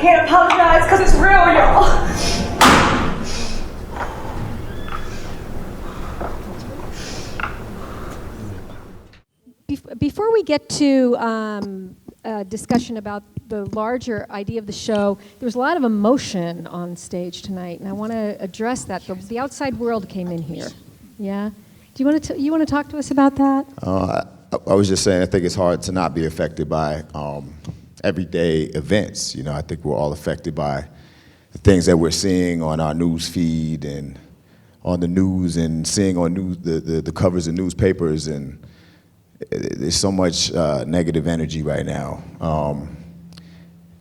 can't apologize because it's real, y'all. Before we get to a discussion about the larger idea of the show, there was a lot of emotion on stage tonight, and I want to address that. The outside world came in here. Yeah? Do you want to talk to us about that? I was just saying, I think it's hard to not be affected by everyday events. You know, I think we're all affected by the things that we're seeing on our news feed and on the news and seeing on the covers of newspapers, and there's so much negative energy right now.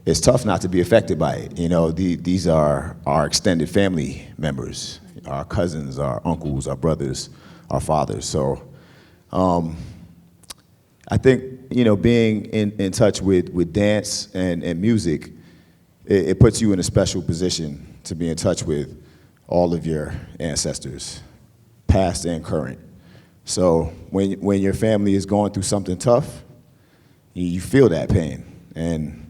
It's tough not to be affected by it. You know, these are our extended family members, our cousins, our uncles, our brothers, our fathers. So I think, you know, being in touch with dance and music, it puts you in a special position to be in touch with all of your ancestors, past and current. So when your family is going through something tough, you feel that pain, and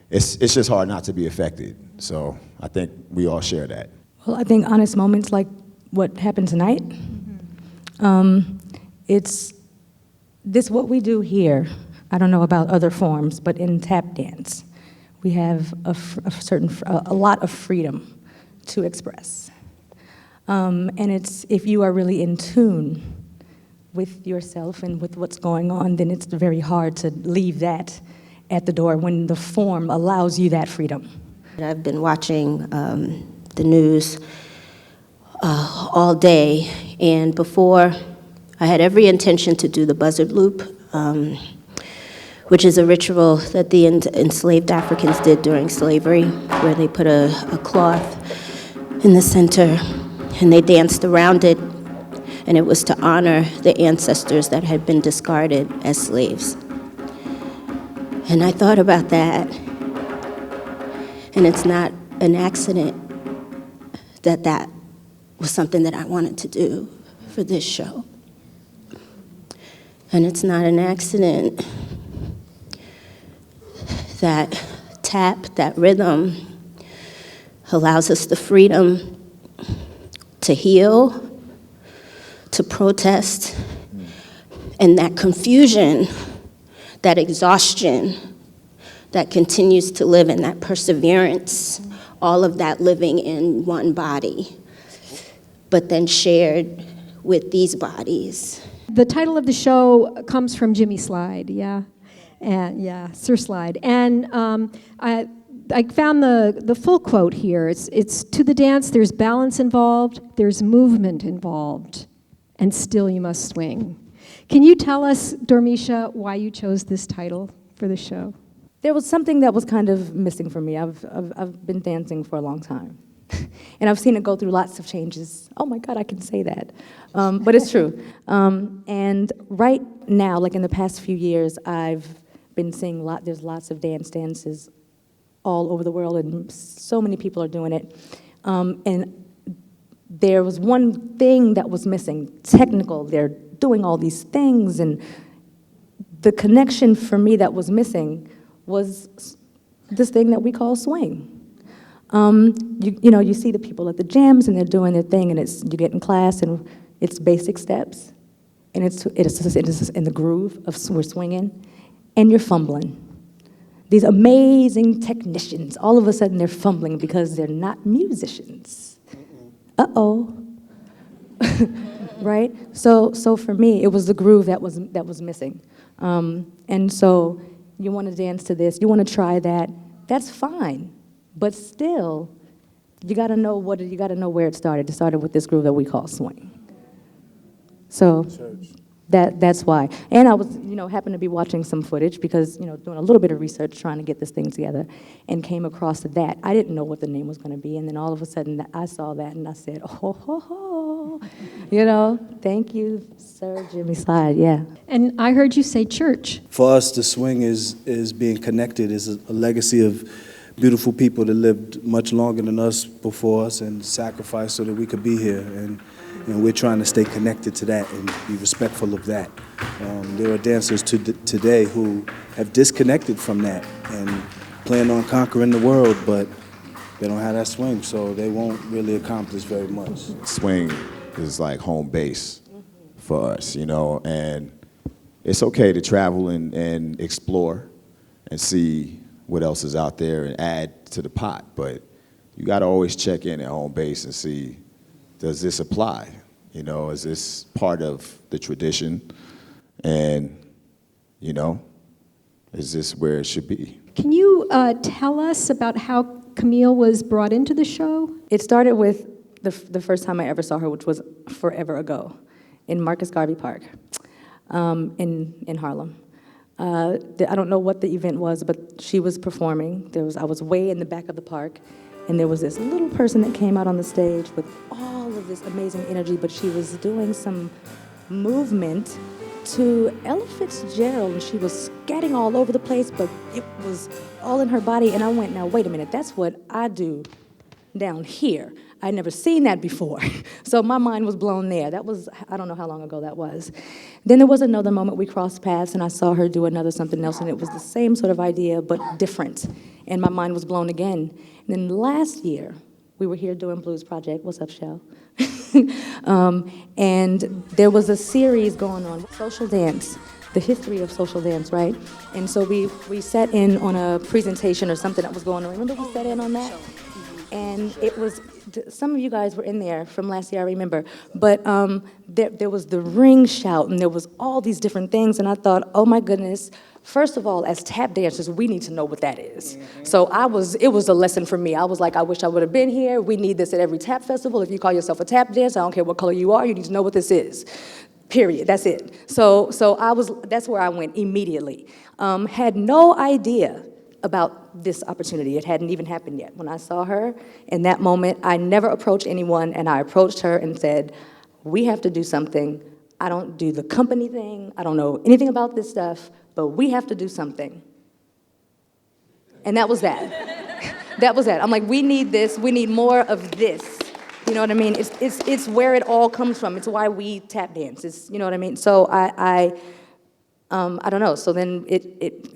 it's just hard not to be affected. So I think we all share that. Well, I think honest moments like what happened tonight, it's this what we do here. I don't know about other forms, but in tap dance, we have a lot of freedom to express, and it's if you are really in tune with yourself and with what's going on, then it's very hard to leave that at the door when the form allows you that freedom. I've been watching the news all day, and before I had every intention to do the buzzard loop, which is a ritual that the enslaved Africans did during slavery, where they put a cloth in the center and they danced around it. And it was to honor the ancestors that had been discarded as slaves. And I thought about that, and it's not an accident that that was something that I wanted to do for this show. And it's not an accident that tap, that rhythm, allows us the freedom to heal, to protest, and that confusion, that exhaustion that continues to live in that perseverance, all of that living in one body, but then shared with these bodies. The title of the show comes from Jimmy Slide, yeah? And yeah, Sir Slide. And I found the full quote here. It's to the dance, there's balance involved, there's movement involved, and still you must swing. Can you tell us, Dormeshia, why you chose this title for the show? There was something that was kind of missing for me. I've been dancing for a long time, and I've seen it go through lots of changes. Oh my God, I can say that, but it's true. And right now, like in the past few years, I've been seeing there's lots of dances all over the world, and so many people are doing it. And there was one thing that was missing, technical. They're doing all these things, and the connection for me that was missing was this thing that we call swing. You see the people at the jams, and they're doing their thing, and you get in class, and it's basic steps, and it's in the groove of we're swinging, and you're fumbling. These amazing technicians, all of a sudden they're fumbling because they're not musicians. Uh-oh. Right? So for me, it was the groove that was missing. And so you want to dance to this, you want to try that, that's fine. But still, you got to know where it started. It started with this groove that we call swing. So that's why. And I was, happened to be watching some footage because, doing a little bit of research trying to get this thing together, and came across that. I didn't know what the name was going to be, and then all of a sudden I saw that and I said, oh, ho, ho. Thank you, Sir Jimmy Slide, yeah. And I heard you say church. For us, the swing is being connected, is a legacy of beautiful people that lived much longer than us before us and sacrificed so that we could be here. And we're trying to stay connected to that and be respectful of that. There are dancers today who have disconnected from that, and plan on conquering the world, but they don't have that swing, so they won't really accomplish very much. Swing is like home base for us, you know, and it's okay to travel and explore and see what else is out there and add to the pot, but you got to always check in at home base and see, does this apply? You know, is this part of the tradition? And, you know, is this where it should be? Can you tell us about how Camille was brought into the show? It started with the first time I ever saw her, which was forever ago, in Marcus Garvey Park, in Harlem. I don't know what the event was, but she was performing. I was way in the back of the park, and there was this little person that came out on the stage with all of this amazing energy, but she was doing some movement to Ella Fitzgerald, and she was scatting all over the place, but it was all in her body, and I went, now wait a minute, that's what I do down here. I'd never seen that before. So my mind was blown there. That was, I don't know how long ago that was. Then there was another moment we crossed paths, and I saw her do another something else, and it was the same sort of idea, but different. And my mind was blown again. And then last year, we were here doing Blues Project. What's up, Shell? And there was a series going on, social dance, the history of social dance, right? And so we sat in on a presentation or something that was going on. Remember we sat in on that? And it was, some of you guys were in there from last year, I remember, but there was the ring shout, and there was all these different things, and I thought, oh my goodness, first of all, as tap dancers, we need to know what that is. So it was a lesson for me. I was like, I wish I would have been here. We need this at every tap festival. If you call yourself a tap dancer, I don't care what color you are, you need to know what this is. Period, that's it. So that's where I went immediately. Had no idea about this opportunity. It hadn't even happened yet. When I saw her, in that moment, I never approached anyone, and I approached her and said, we have to do something. I don't do the company thing. I don't know anything about this stuff, but we have to do something. And that was that. That was that. I'm like, we need this. We need more of this. You know what I mean? It's where it all comes from. It's why we tap dance. It's, you know what I mean? So I don't know. So then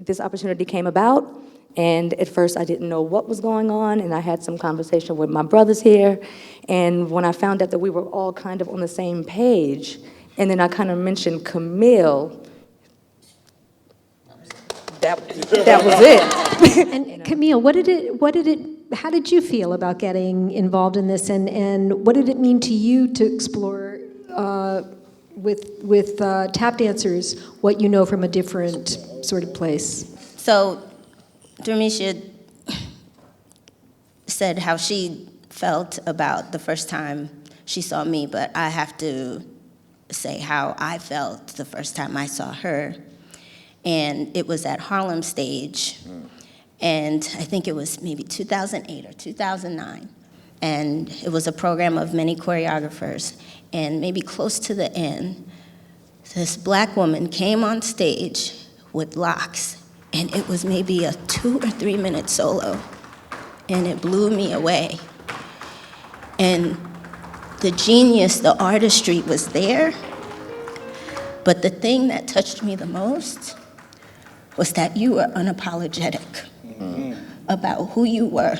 this opportunity came about. And at first, I didn't know what was going on, and I had some conversation with my brothers here. And when I found out that we were all kind of on the same page, and then I kind of mentioned Camille, that was it. And Camille, how did you feel about getting involved in this, and what did it mean to you to explore with tap dancers what you know from a different sort of place? So Dormeshia said how she felt about the first time she saw me, but I have to say how I felt the first time I saw her. And it was at Harlem Stage, and I think it was maybe 2008 or 2009. And it was a program of many choreographers, and maybe close to the end, this black woman came on stage with locks, and it was maybe a 2 or 3 minute solo, and it blew me away. And the genius, the artistry was there, but the thing that touched me the most was that you were unapologetic about who you were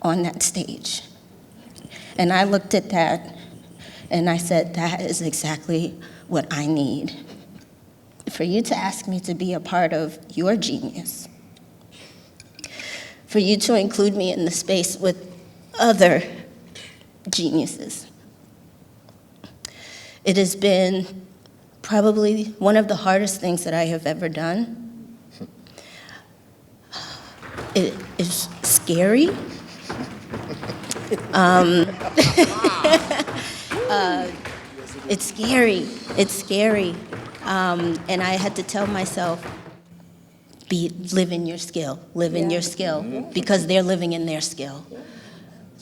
on that stage. And I looked at that, and I said, that is exactly what I need. For you to ask me to be a part of your genius, for you to include me in the space with other geniuses. It has been probably one of the hardest things that I have ever done. It is scary. It's scary. It's scary. And I had to tell myself, live in your skill, live in your skill, because they're living in their skill.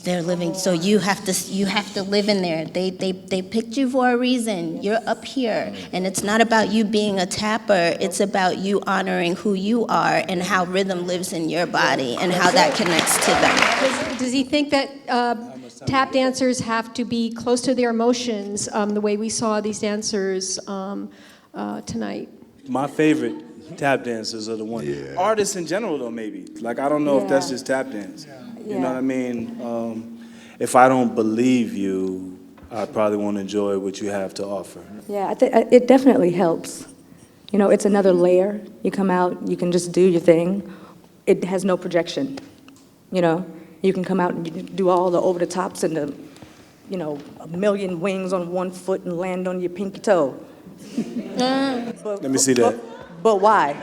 They're living, so you have to live in there. They picked you for a reason. You're up here, and it's not about you being a tapper. It's about you honoring who you are and how rhythm lives in your body and how that connects to them. Does he think that tap dancers have to be close to their emotions the way we saw these dancers tonight? My favorite Tap dancers are the one. Yeah. Artists in general, though, maybe. Like, I don't know if that's just tap dance. You know what I mean? If I don't believe you, I probably won't enjoy what you have to offer. Yeah, it definitely helps. You know, it's another layer. You come out, you can just do your thing. It has no projection, you know? You can come out and you can do all the over-the-tops and the, you know, a million wings on one foot and land on your pinky toe. Let me see that. But why?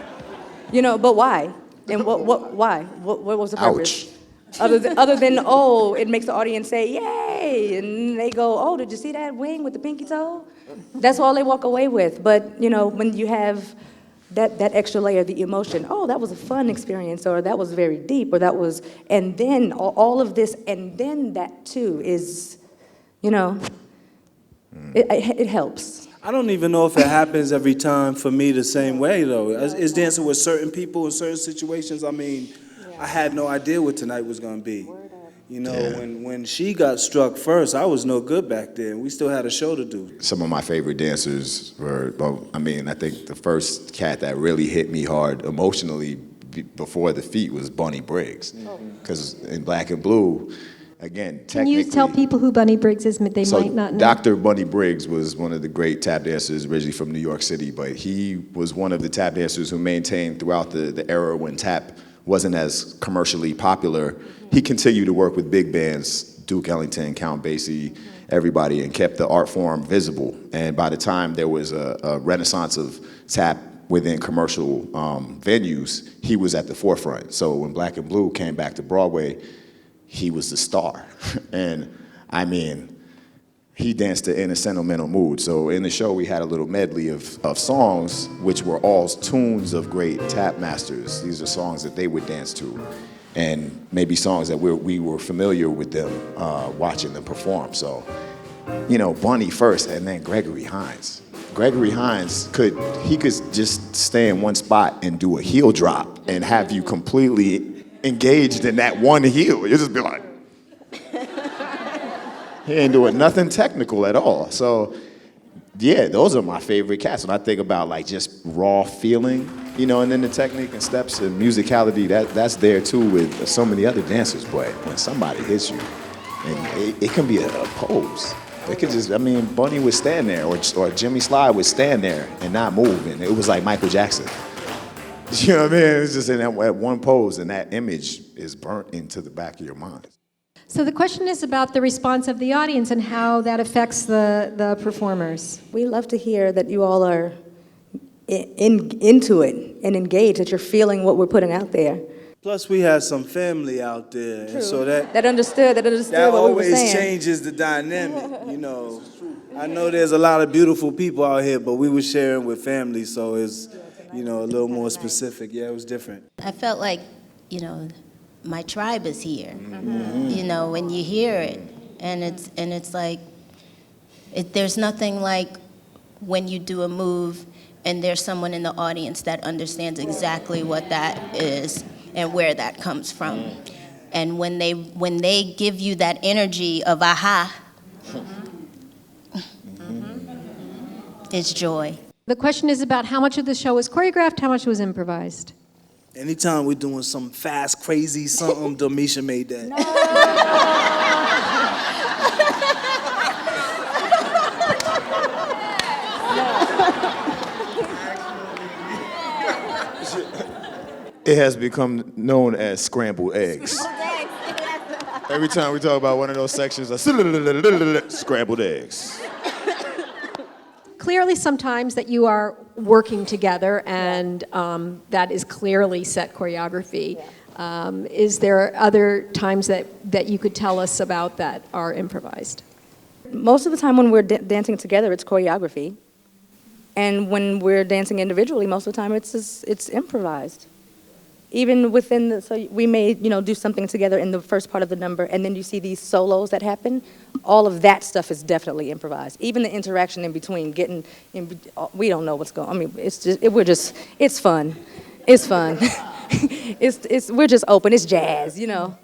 You know, but why? And why? What was the purpose? Ouch. Other than, oh, it makes the audience say, yay, and they go, oh, did you see that wing with the pinky toe? That's all they walk away with. But, you know, when you have that extra layer, the emotion, oh, that was a fun experience, or that was very deep, or that was, and then all of this, and then that too is, you know, it helps. I don't even know if it happens every time for me the same way, though. Is dancing with certain people in certain situations, I mean, I had no idea what tonight was going to be. You know, when she got struck first, I was no good back then. We still had a show to do. Some of my favorite dancers were, well, I mean, I think the first cat that really hit me hard emotionally before the feat was Bunny Briggs. Because in Black and Blue, again, Can you tell people who Bunny Briggs is? They might not know. Dr. Bunny Briggs was one of the great tap dancers originally from New York City, but he was one of the tap dancers who maintained throughout the era when tap wasn't as commercially popular. He continued to work with big bands, Duke Ellington, Count Basie, everybody, and kept the art form visible. And by the time there was a renaissance of tap within commercial venues, he was at the forefront. So when Black and Blue came back to Broadway, he was the star. And I mean, he danced to In a Sentimental Mood. So in the show, we had a little medley of songs, which were all tunes of great tap masters. These are songs that they would dance to, and maybe songs that we were familiar with them watching them perform. So, you know, Bunny first, and then Gregory Hines. Gregory Hines could just stay in one spot and do a heel drop and have you completely engaged in that one heel. You'll just be like, he ain't doing nothing technical at all. So, yeah, those are my favorite cats. When I think about like just raw feeling, you know, and then the technique and steps and musicality, that's there too with so many other dancers. But when somebody hits you, and it can be a pose. It could just, I mean, Bunny would stand there, or Jimmy Slide would stand there and not move, and it was like Michael Jackson. You know what I mean? It's just in that one pose, and that image is burnt into the back of your mind. So the question is about the response of the audience and how that affects the performers. We love to hear that you all are into it and engaged, that you're feeling what we're putting out there. Plus, we had some family out there, and so that understood what we were saying. always changes the dynamic, you know. I know there's a lot of beautiful people out here, but we were sharing with family, so it's, you know, a little more specific. Yeah, it was different. I felt like, you know, my tribe is here. You know, when you hear it, and it's like, there's nothing like when you do a move and there's someone in the audience that understands exactly what that is and where that comes from. And when they give you that energy of aha, it's joy. The question is about how much of the show was choreographed, how much was improvised. Anytime we're doing some fast, crazy something, Dormeshia made that. It has become known as scrambled eggs. Every time we talk about one of those sections, scrambled eggs. Clearly sometimes that you are working together, and that is clearly set choreography. Is there other times that you could tell us about that are improvised? Most of the time when we're dancing together, it's choreography. And when we're dancing individually, most of the time it's improvised. Even within so we may, you know, do something together in the first part of the number, and then you see these solos that happen. All of that stuff is definitely improvised. Even the interaction in between, we don't know what's going on. I mean, it's fun. It's fun. We're just open. It's jazz, you know.